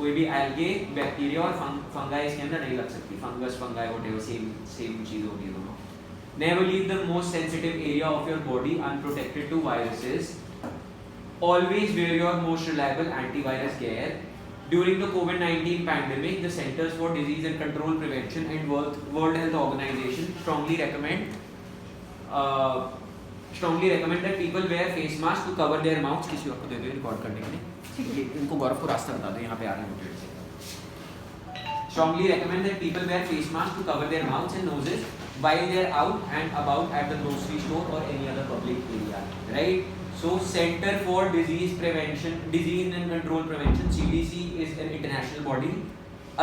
कोई भी algae, bacteria और फंगाई इसके अंदर नहीं लग सकती, फंगस फंगाई व्हाटएवर सेम चीज होगी दोनों। Never leave the most sensitive area of your body unprotected to viruses. Always wear your most reliable antivirus gear. During the COVID-19 pandemic, the Centers for Disease and Control Prevention and World Health Organization strongly recommend that people wear face masks to cover their mouths. किसी और को दे दो record करने के लिए, ठीक है? इनको गौरव को रास्ता बता दो, यहाँ पे आ रहे हैं। Strongly recommend that people wear face masks to cover their mouths and noses while they are out and about at the grocery store or any other public area, right? So Center for Disease and Control Prevention (CDC) is an international body.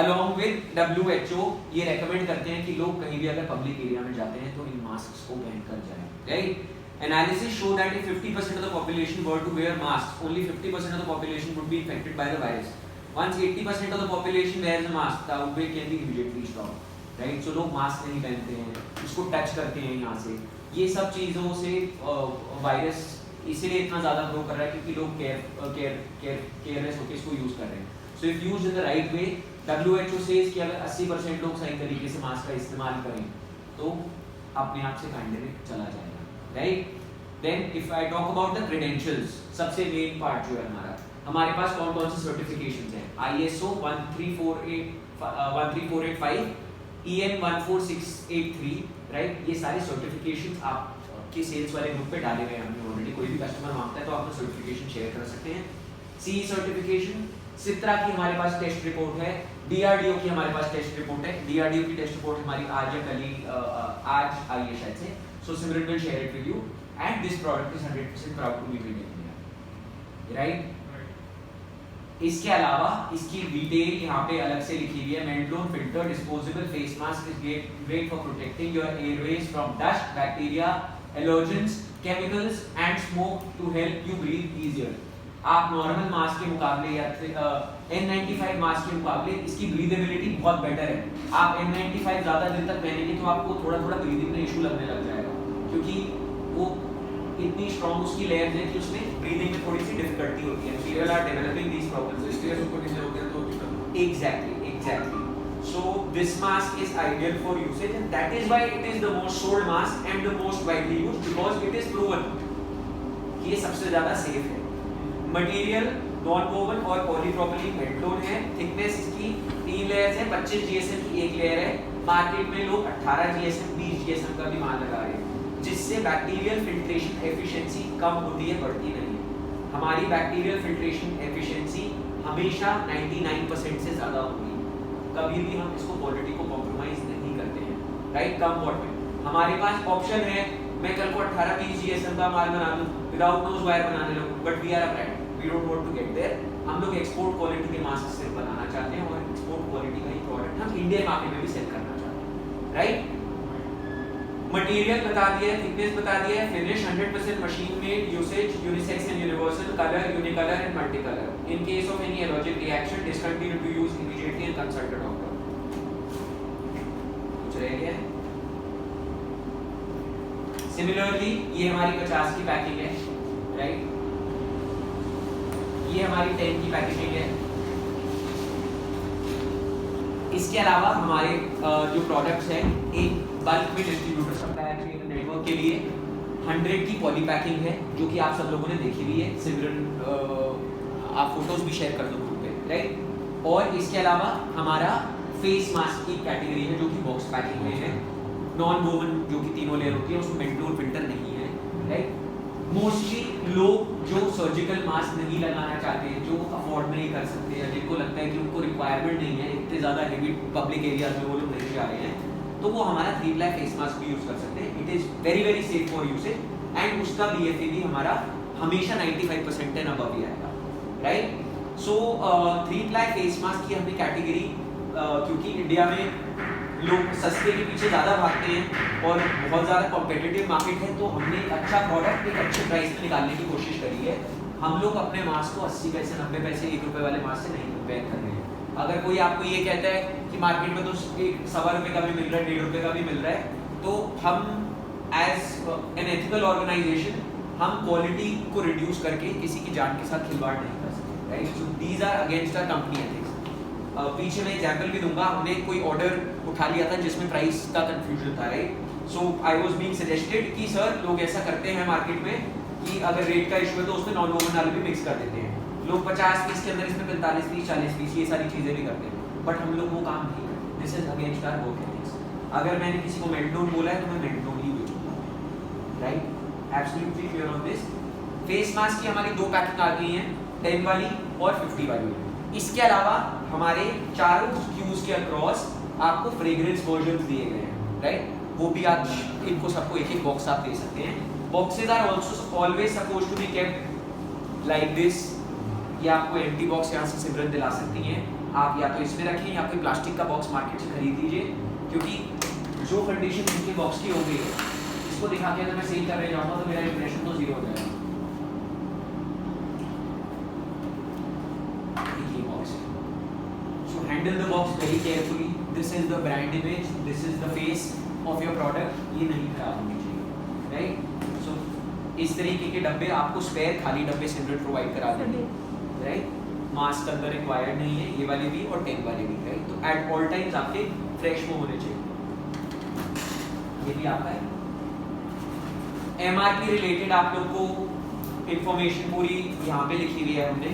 Along with WHO, ये recommend करते हैं कि लोग कहीं भी अगर public area में जाते हैं तो इन masks को पहन कर जाएं, right? Analysis show that if 50% of the population were to wear masks, only 50% of the population would be infected by the virus. Once 80% of the population wears a mask, the outbreak can be immediately stopped, right? So लोग mask नहीं पहनते हैं, इसको touch करते हैं यहाँ से, ये सब चीज़ों से virus इसीलिए इतना ज़्यादा ग्रो कर रहा है क्योंकि लोग केयरलेस होकर इसको यूज़ कर रहे हैं। So if used in the right way, WHO says कि अगर 80% लोग सही तरीके से मास्क का इस्तेमाल करें तो अपने आप से पैंडेमिक चला जाएगा, right? Then if I talk about the credentials, सबसे मेन पार्ट जो है हमारे पास कौन कौन से सर्टिफिकेशंस हैं? ISO 13485, EN 14683, right? ये सारे सर्टिफिकेशंस आप कि सेल्स वाले ग्रुप पे डाले गए हमने ऑलरेडी। कोई भी कस्टमर मांगता है तो आप सर्टिफिकेशन शेयर कर सकते हैं। CE सर्टिफिकेशन, सित्रा की हमारे पास टेस्ट रिपोर्ट है, DRDO की हमारे पास टेस्ट रिपोर्ट है। DRDO की टेस्ट रिपोर्ट हमारी आज या कल आज आई है शायद से। So Simran will share it with you and this product is 100% proud to be made in India, right? इसके अलावा इसकी डिटेल यहाँ पे अलग से लिखी हुई है। मेंटलोन filter disposable face mask is great for protecting your airways from dust, bacteria, allergens, chemicals and smoke to help you breathe easier. आप नॉर्मल मास्क के मुकाबले या N95 मास्क के मुकाबले इसकी ब्रीदेबिलिटी बहुत बेटर है। आप N95 ज़्यादा दिन तक पहनेंगे तो आपको थोड़ा थोड़ा ब्रीदिंग में इशू लगने लग जाएगा क्योंकि वो इतनी स्ट्रॉन्ग उसकी लेयर्स है कि उसमें ब्रीदिंग में थोड़ी सी डिफिकल्टी होती है। People are developing these problems, इसलिए उसको नीचे हो गया तो exactly. So this mask is ideal for usage and that is why it is the most sold mask and the most widely used because it is proven कि ये सबसे ज़्यादा safe है। Material non-woven और polypropylene मेटलोन है। Thickness इसकी 3 layers है, 25 GSM की एक लेयर है। मार्केट में लोग 18 GSM 20 GSM का भी माल लगा रहे हैं जिससे बैक्टीरियल फिल्ट्रेशन एफिशिएंसी कम होती है, बढ़ती नहीं है। हमारी बैक्टीरियल फिल्ट्रेशन एफिशिएंसी हमेशा 99% से ज़्यादा होगी। कभी भी हम इसको क्वालिटी को कॉम्प्रोमाइज नहीं करते हैं, राइट? कम वॉट में हमारे पास ऑप्शन है, मैं कल को 18-20 GSM का माल बना दूं, विदाउट नोज वायर बनाने लगूं, but we are a brand, we don't want to get there. हम लोग एक्सपोर्ट क्वालिटी के मास्क सिर्फ बनाना चाहते हैं और एक्सपोर्ट क्वालिटी का ही प्रोडक्ट हम इंडियन मार्केट में भी सेल करना चाहते हैं, राइट? मटेरियल बता दिया है, थिकनेस बता दिया है, finish 100% machine made, usage unisex and universal, colour unicolour and multi colour. In case of any allergic reaction discontinue to use immediately and consult a doctor. कुछ रह गया? सिमिलरली ये हमारी 50 की पैकिंग है, राइट? ये हमारी 10 की पैकेजिंग है। इसके अलावा हमारे जो प्रोडक्ट्स हैं एक बल्क में डिस्ट्रीब्यूटर सप्लायर नेटवर्क के लिए 100 की पॉली पैकिंग है जो कि आप सब लोगों ने देखी हुई है। सिमरन आप फोटोज भी शेयर कर दो ग्रुप पे, राइट? और इसके अलावा हमारा फेस मास्क की कैटेगरी है जो कि बॉक्स पैकिंग में है, नॉन वोवन जो कि 3 लेयर होती है, उसमें मेंटोल फिल्टर नहीं है, राइट? मोस्टली लोग जो सर्जिकल मास्क नहीं लगाना चाहते, जो अफोर्ड नहीं कर सकते या जिनको लगता है कि उनको रिक्वायरमेंट नहीं है, इतने ज़्यादा हेवी पब्लिक एरियाज में वो लोग नहीं जा रहे हैं, तो वो हमारा 3 ply फेस मास्क भी यूज़ कर सकते हैं। It is very very safe for usage and उसका BFA भी हमारा हमेशा 95% एंड अबव ही आएगा, राइट? सो 3 ply फेस मास्क की हमने कैटेगरी क्योंकि इंडिया में लोग सस्ते के पीछे ज़्यादा भागते हैं और बहुत ज़्यादा कॉम्पिटिटिव मार्केट है, तो हमने एक अच्छा प्रोडक्ट एक अच्छे प्राइस में निकालने की कोशिश करी है। हम लोग अपने मास्क को 80 पैसे 90 पैसे 1 रुपये वाले मास्क से नहीं कंपेयर कर रहे हैं। अगर कोई आपको ये कहता है कि मार्केट में तो 1.25 रुपये का भी मिल रहा है, 1.5 रुपये का भी मिल रहा है, तो हम एज एन एथिकल ऑर्गेनाइजेशन हम क्वालिटी को रिड्यूस करके किसी की जान के साथ खिलवाड़ नहीं कर सकते, right? So these are against our company ethics. पीछे मैं एग्जांपल भी दूंगा, हमने कोई ऑर्डर उठा लिया था जिसमें प्राइस का कंफ्यूजन था, right? So I was being suggested कि सर लोग ऐसा करते हैं मार्केट में कि अगर रेट का इशू है तो उसमें नॉन वोवन वाले भी मिक्स कर देते हैं, लोग 50 पीस के अंदर इसमें 45 पीस 40 पीस ये सारी चीज़ें भी करते हैं, बट हम लोग वो काम नहीं करते। This is against our work ethics. अगर मैंने किसी को मेल्टडाउन बोला है तो मैं मेल्टडाउन ही बेचूंगा, right? Absolutely clear on this. Face mask की हमारी 2 पैकिंग आ गई हैं, 10 वाली और 50 वाली। इसके अलावा हमारे चारों SKUs के अक्रॉस आपको फ्रेग्रेंस वर्जन्स दिए गए हैं, राइट? वो भी आप इनको सबको एक एक बॉक्स आप दे सकते हैं। Boxes are also always suppose to be kept like this. ये आपको एम्प्टी बॉक्स यहाँ से सिमरन दिला सकती हैं, आप या तो इसमें रखें या कोई प्लास्टिक का बॉक्स मार्केट से खरीद लीजिए, क्योंकि जो कंडीशन इनके बॉक्स की हो गई है इसको दिखा के अगर मैं सेल करने जाऊँगा तो मेरा इंप्रेशन तो जीरो हो जाएगा। Handle the box very carefully. This is the brand image. This is the face of your product. ये नहीं खराब होनी चाहिए, right? So इस तरीके के डब्बे आपको स्पेयर खाली डब्बे सिमरन प्रोवाइड करा देंगे, right? मास्क अंदर रिक्वायर्ड नहीं है, ये वाले भी और 10 वाले भी, right? तो एट ऑल टाइम्स आपके फ्रेश वो होने चाहिए। ये भी आपका है। MRP रिलेटेड आप लोग को इंफॉर्मेशन पूरी यहाँ पे लिखी हुई है हमने।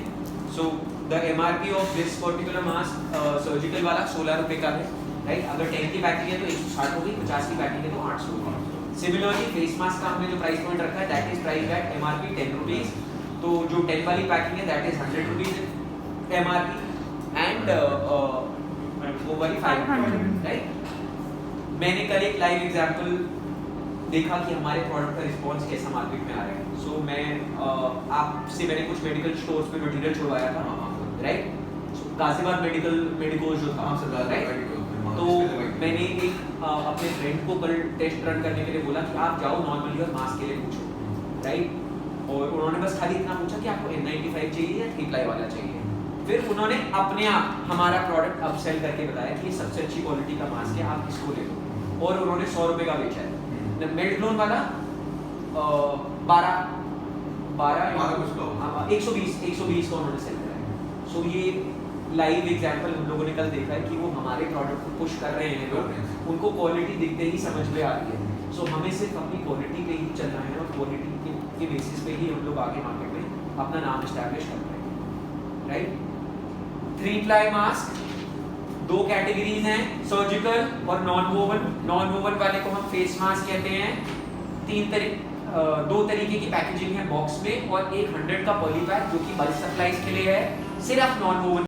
So the MRP of this particular mask surgical वाला 16 रुपए का है, राइट? अगर 10 की पैकिंग है तो 160 होगी, 50 की पैकिंग है तो 800 होगी। सिमिलरली फेस मास्क का हमने जो प्राइस पॉइंट रखा है that is price at MRP 10 rupees. तो जो 10 वाली पैकिंग है that is 100 rupees MRP and वो वाली 500, राइट? मैंने कल एक लाइव एग्जांपल देखा कि हमारे प्रोडक्ट का रिस्पांस कैसा मार्केट में आ रहा है। सो मैं आपसे मैंने कुछ मेडिकल स्टोर्स पे मटेरियल छुड़वाया था, राइट? गाजियाबाद मेडिकोज जो था, राइट? तो मैंने एक अपने फ्रेंड को कल टेस्ट रन करने के लिए बोला कि आप जाओ नॉर्मली और मास्क के लिए पूछो, राइट? और उन्होंने बस खाली इतना पूछा कि आपको N95 चाहिए या 3 प्लाई वाला चाहिए। फिर उन्होंने अपने आप हमारा प्रोडक्ट अपसेल करके बताया कि ये सबसे अच्छी क्वालिटी का मास्क है, आप इसको ले लो, और उन्होंने 100 रुपए का बेचा है। मेल्टडाउन वाला 120 का उन्होंने सेल करा है। सो ये लाइव एग्जांपल हम लोगों ने कल देखा है कि वो हमारे प्रोडक्ट को पुश कर रहे हैं लोग, उनको क्वालिटी दिखते ही समझ में आ रही है। सो हमें सिर्फ अपनी क्वालिटी पे ही चलना है और क्वालिटी के बेसिस पे ही हम लोग आगे मार्केट में अपना नाम एस्टैब्लिश कर रहे हैं, राइट? 3 प्लाई मास्क 2 कैटेगरीज हैं, सर्जिकल और नॉन वोवन। नॉन वोवन वाले को हम फेस मास्क कहते हैं। 2 तरीके की पैकेजिंग है बॉक्स में, और एक 100 का पॉलीपैक जो कि बल्क सप्लाईज के लिए है, सिर्फ नॉन वोवन